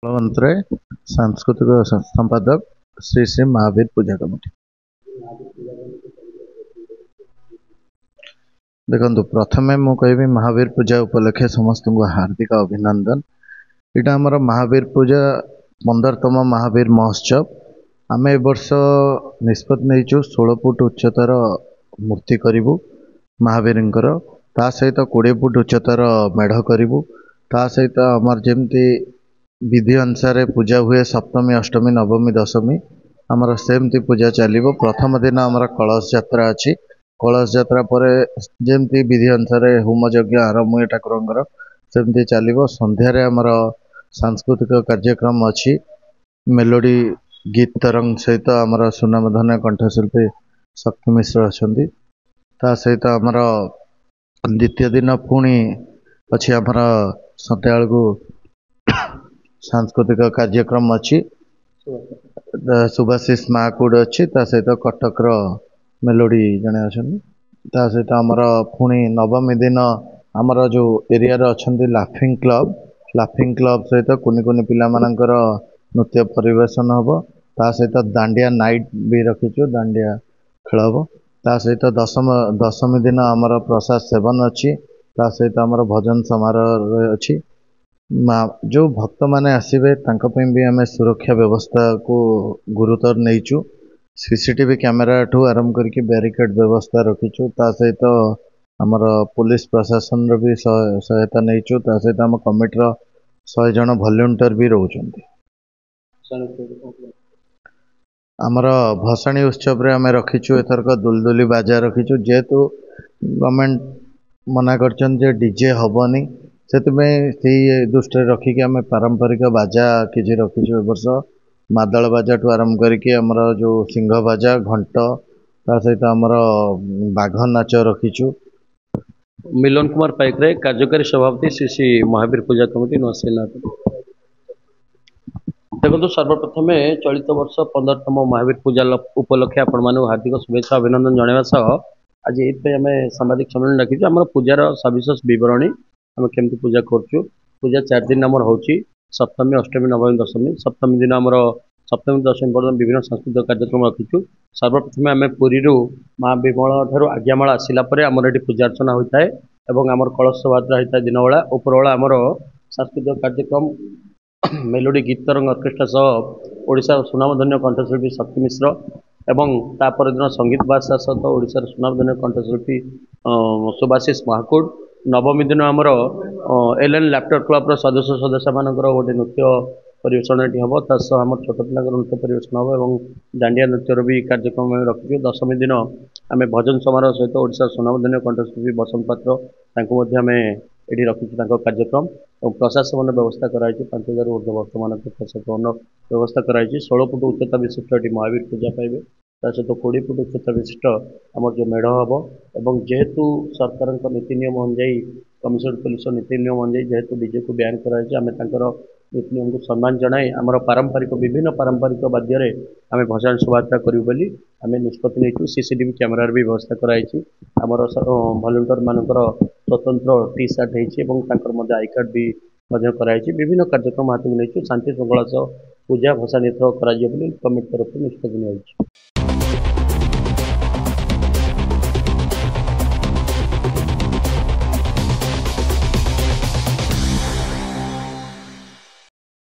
मंत्रे सांस्कृतिक संपादक श्री श्री महावीर पूजा कमिटी। देखो प्रथम मु कहि महावीर पूजा उपलक्षे समस्त को हार्दिक अभिनंदन। इटा आमर महावीर पूजा 15तम महावीर महोत्सव आम ए वर्ष निष्पत्ति नहीं 16 फुट उच्चतार मूर्ति करूँ महावीर ता सहित 20 फुट उच्चतार मेढ़ करूँ ता सहित आमर जमती विधि अनुसार पूजा हुए सप्तमी अष्टमी नवमी दशमी आमर सेमती पूजा चलो। प्रथम दिन आमर कलश यात्रा अच्छी। कलश यात्रा पर जमती विधि अनुसार होम यज्ञ आरंभ हुए ठाकुर सेमती चलो। संध्यारे आमर सांस्कृतिक कार्यक्रम अच्छी। मेलोडी गीत तरंग सहित आमर सुनामधन्य कंठशिल्पी शक्ति मिश्र अच्छा। ता सहित आमर द्वितीय दिन पुणी अच्छी आमर सत्या को सांस्कृतिक कार्यक्रम अच्छी। सुभाषिष महाकूड अच्छी ता सहित कटक मेलोडी जड़े अच्छा। सहित आमर पुणी नवमी दिन आमर जो एरिया अच्छा लाफिंग क्लब सहित कुनि कुनि पिला मानकर नृत्य परिवेशन हम। ता सहित दांडिया नाइट भी रखीचु दांडिया खेल हम। ता सहित दशमी दिन आमर प्रसाद सेवन अच्छी। ता सहित आमर भजन समारोह अच्छी। जो भक्त माने आसवे भी आम सुरक्षा व्यवस्था को गुरुतर नहींचु। सीसीटीवी कैमेरा ठू आरंभ करके बैरिकेड व्यवस्था रखीचु। ता सहित आमर पुलिस प्रशासन भी सहायता नहींचु। ता सहित आम कमिटर 100 जन वॉलंटियर भी रोचंती। आमर भसाणी उत्सव रे आम रखीचु एथरक दुलदुली बाजा रखीचु। जेहेतु गवर्नमेंट मना करछन जे डीजे हबनी से दृष्टि रखिक आम पारंपरिक बाजा किसी रखीचु। वर्ष मादल बाजा ठू आरंभ करके आमर जो सिंह बाजा घंट ता सहित आमर बाघ नाच रखीचु। मिलन कुमार पाइकरे कार्यकारी सभापति श्री श्री महावीर पूजा कमिटी नौसेना। देखो सर्वप्रथम चलित वर्ष 15तम महावीर पूजा उपलक्षे आपण मान हार्दिक शुभेच्छा अभिनंदन जनवा सह आज ये आम सांबादिक सम्मेलन डाकी आम पूजार सविशेष बरणी आम केमती पूजा करूँ। पूजा 4 दिन आमर हो सप्तमी अष्टमी नवमी दशमी। सप्तमी दिन आमर सप्तमी दशमी पर्यटन विभिन्न सांस्कृतिक कार्यक्रम रखीचु। सर्वप्रथम आम पुरी माँ विमला ठार आज्ञामाला आसला आमर ये पूजा अर्चना होता है और आमर कलश शोभायात्रा होता है दिन बेला। उपरवेला आमर सांस्कृतिक कार्यक्रम मेलोडी गीत तरंग अर्केस्ट्रा सह ओडिशा सुनामधन्य कंठशिल्पी शक्ति मिश्र एवं तापर दिन संगीत भाषा सहित ओडिशार सुनामधन्य कंठशिल्पी सुभाषिष महाकूड। नवमी दिन आमर एलएन लैपटॉप क्लब सदस्य मानकर गोटे नृत्य परिवेशन ये हम। तसह आम छोट पिला नृत्य परिवेशन हम और दांडिया नृत्यर भी कार्यक्रम रखी। दशमी दिन आम भजन समारोह सहित ओडिशा सुनामधन्य कंठशिल्पी बसंत पात्र आम ये रखी कार्यक्रम और प्रशासन व्यवस्था कराई 5000 ऊर्ध भक्त मान प्रशासन व्यवस्था कराई। 16 फुट उच्चता विशिष्ट ये महावीर पूजा पाइबे। ता सहित 20 फुट उच्चता विशिष्ट आम जो मेढ़ हम और जेहेतु सरकार नीति नियम अनुजाई कमिशनर पुलिस नीति नियम अनुजाई जेहेतु डीजे को बैन कराई आम नीति नियम को सम्मान जनाई आमर पारंपरिक विभिन्न पारंपरिक वाद्य आम भसान शोभायात्रा करूँ बोली आम निष्पत्ति नहीं। सीसीटीवी कैमेरार भी व्यवस्था कराई। आमर वॉलंटियर मानकर स्वतंत्र टी शर्ट होती आई कार्ड भी कराई। विभिन्न कार्यक्रम हाथ में नहीं शांति श्रृंखला पूजा भसाणी एथर कमिटी तरफ निष्पत्ति नहीं।